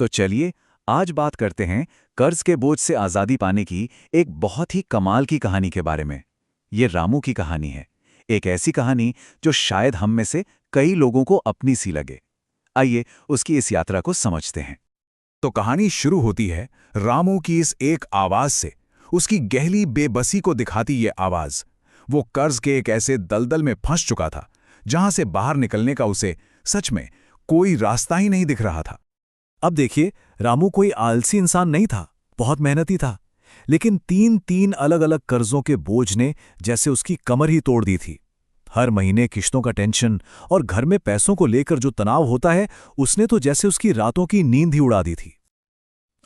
तो चलिए आज बात करते हैं कर्ज के बोझ से आज़ादी पाने की एक बहुत ही कमाल की कहानी के बारे में। ये रामू की कहानी है। एक ऐसी कहानी जो शायद हम में से कई लोगों को अपनी सी लगे। आइए उसकी इस यात्रा को समझते हैं। तो कहानी शुरू होती है रामू की इस एक आवाज से। उसकी गहरी बेबसी को दिखाती ये आवाज। वो कर्ज के एक ऐसे दलदल में फंस चुका था जहां से बाहर निकलने का उसे सच में कोई रास्ता ही नहीं दिख रहा था। अब देखिए, रामू कोई आलसी इंसान नहीं था, बहुत मेहनती था। लेकिन तीन तीन अलग अलग कर्जों के बोझ ने जैसे उसकी कमर ही तोड़ दी थी। हर महीने किश्तों का टेंशन और घर में पैसों को लेकर जो तनाव होता है, उसने तो जैसे उसकी रातों की नींद ही उड़ा दी थी।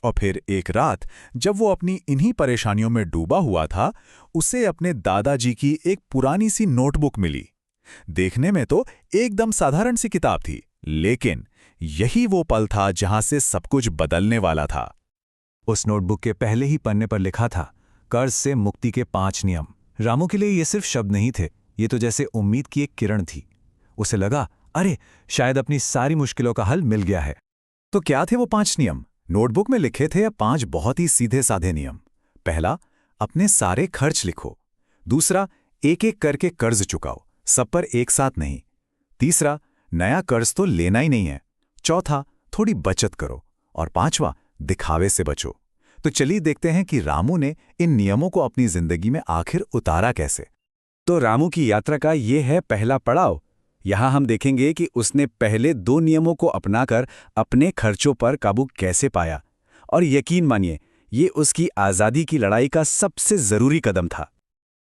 और फिर एक रात जब वो अपनी इन्हीं परेशानियों में डूबा हुआ था, उसे अपने दादाजी की एक पुरानी सी नोटबुक मिली। देखने में तो एकदम साधारण सी किताब थी, लेकिन यही वो पल था जहां से सब कुछ बदलने वाला था। उस नोटबुक के पहले ही पन्ने पर लिखा था, कर्ज से मुक्ति के 5 नियम। रामू के लिए ये सिर्फ शब्द नहीं थे, ये तो जैसे उम्मीद की एक किरण थी। उसे लगा, अरे शायद अपनी सारी मुश्किलों का हल मिल गया है। तो क्या थे वो 5 नियम? नोटबुक में लिखे थे 5 बहुत ही सीधे साधे नियम। पहला, अपने सारे खर्च लिखो। दूसरा, एक एक करके कर्ज चुकाओ, सब पर एक साथ नहीं। तीसरा, नया कर्ज तो लेना ही नहीं है। चौथा, थोड़ी बचत करो। और पांचवा, दिखावे से बचो। तो चलिए देखते हैं कि रामू ने इन नियमों को अपनी जिंदगी में आखिर उतारा कैसे। तो रामू की यात्रा का ये है पहला पड़ाव। यहाँ हम देखेंगे कि उसने पहले 2 नियमों को अपनाकर अपने खर्चों पर काबू कैसे पाया। और यकीन मानिए, ये उसकी आज़ादी की लड़ाई का सबसे ज़रूरी कदम था।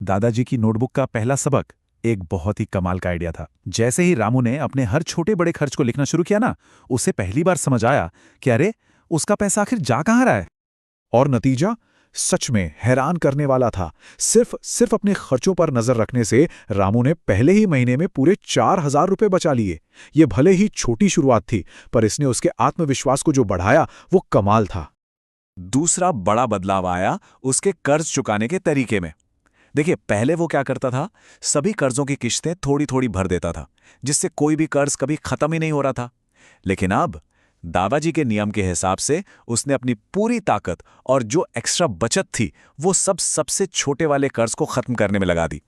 दादाजी की नोटबुक का पहला सबक एक बहुत ही कमाल का आइडिया था। जैसे ही रामू ने अपने हर छोटे बड़े खर्च को लिखना शुरू किया ना, उसे पहली बार समझ आया कि अरे, उसका पैसा आखिर जा कहाँ रहा है। और नतीजा सच में हैरान करने वाला था। सिर्फ अपने खर्चों पर नजर रखने से रामू ने पहले ही महीने में पूरे 4,000 रुपए बचा लिए। ये भले ही छोटी शुरुआत थी, पर इसने उसके आत्मविश्वास को जो बढ़ाया वो कमाल था। दूसरा बड़ा बदलाव आया उसके कर्ज चुकाने के तरीके में। देखिए, पहले वो क्या करता था, सभी कर्जों की किश्तें थोड़ी थोड़ी भर देता था, जिससे कोई भी कर्ज कभी खत्म ही नहीं हो रहा था। लेकिन अब दादाजी के नियम के हिसाब से उसने अपनी पूरी ताकत और जो एक्स्ट्रा बचत थी, वो सबसे छोटे वाले कर्ज को खत्म करने में लगा दी।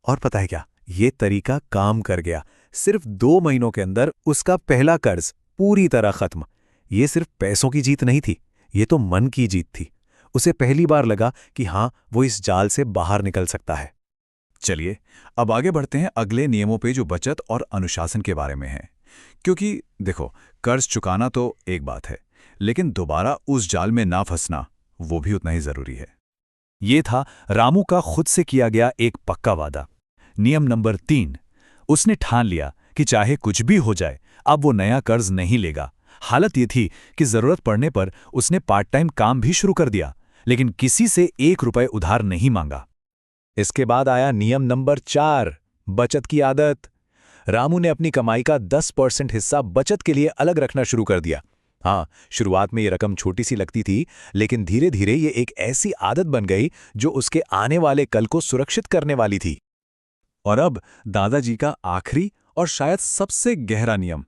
और पता है क्या, ये तरीका काम कर गया। सिर्फ 2 महीनों के अंदर उसका पहला कर्ज पूरी तरह खत्म। ये सिर्फ पैसों की जीत नहीं थी, ये तो मन की जीत थी। उसे पहली बार लगा कि हाँ, वो इस जाल से बाहर निकल सकता है। चलिए अब आगे बढ़ते हैं अगले नियमों पे जो बचत और अनुशासन के बारे में है। क्योंकि देखो, कर्ज चुकाना तो एक बात है, लेकिन दोबारा उस जाल में ना फंसना वो भी उतना ही जरूरी है। ये था रामू का खुद से किया गया एक पक्का वादा। नियम नंबर 3, उसने ठान लिया कि चाहे कुछ भी हो जाए, अब वो नया कर्ज नहीं लेगा। हालत ये थी कि जरूरत पड़ने पर उसने पार्ट टाइम काम भी शुरू कर दिया, लेकिन किसी से 1 रुपए उधार नहीं मांगा। इसके बाद आया नियम नंबर 4, बचत की आदत। रामू ने अपनी कमाई का 10% हिस्सा बचत के लिए अलग रखना शुरू कर दिया। हाँ, शुरुआत में ये रकम छोटी सी लगती थी, लेकिन धीरे धीरे ये एक ऐसी आदत बन गई जो उसके आने वाले कल को सुरक्षित करने वाली थी। और अब दादाजी का आखिरी और शायद सबसे गहरा नियम।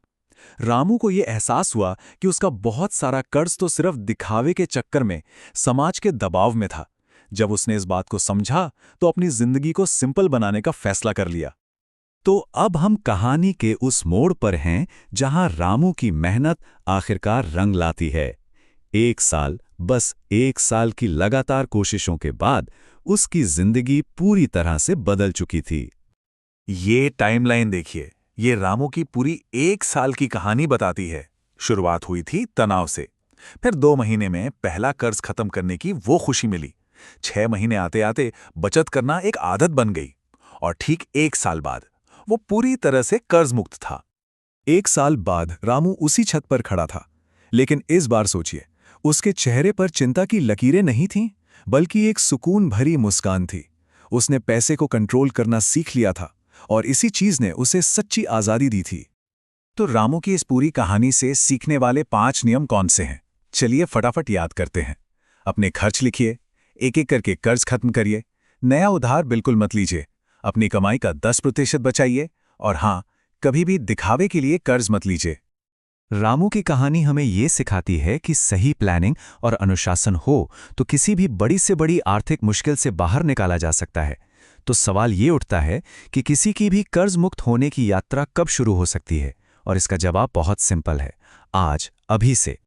रामू को यह एहसास हुआ कि उसका बहुत सारा कर्ज तो सिर्फ दिखावे के चक्कर में, समाज के दबाव में था। जब उसने इस बात को समझा, तो अपनी जिंदगी को सिंपल बनाने का फैसला कर लिया। तो अब हम कहानी के उस मोड़ पर हैं जहां रामू की मेहनत आखिरकार रंग लाती है। 1 साल, बस 1 साल की लगातार कोशिशों के बाद उसकी जिंदगी पूरी तरह से बदल चुकी थी। ये टाइमलाइन देखिए, ये रामू की पूरी 1 साल की कहानी बताती है। शुरुआत हुई थी तनाव से, फिर 2 महीने में पहला कर्ज खत्म करने की वो खुशी मिली। 6 महीने आते आते बचत करना एक आदत बन गई, और ठीक 1 साल बाद वो पूरी तरह से कर्ज मुक्त था। 1 साल बाद रामू उसी छत पर खड़ा था, लेकिन इस बार सोचिए, उसके चेहरे पर चिंता की लकीरें नहीं थीं, बल्कि एक सुकून भरी मुस्कान थी। उसने पैसे को कंट्रोल करना सीख लिया था, और इसी चीज ने उसे सच्ची आजादी दी थी। तो रामू की इस पूरी कहानी से सीखने वाले 5 नियम कौन से हैं? चलिए फटाफट याद करते हैं। अपने खर्च लिखिए, एक एक करके कर्ज खत्म करिए, नया उधार बिल्कुल मत लीजिए, अपनी कमाई का 10% बचाइए, और हाँ, कभी भी दिखावे के लिए कर्ज मत लीजिए। रामू की कहानी हमें ये सिखाती है कि सही प्लानिंग और अनुशासन हो तो किसी भी बड़ी से बड़ी आर्थिक मुश्किल से बाहर निकाला जा सकता है। तो सवाल ये उठता है कि किसी की भी कर्ज मुक्त होने की यात्रा कब शुरू हो सकती है, और इसका जवाब बहुत सिंपल है, आज, अभी से।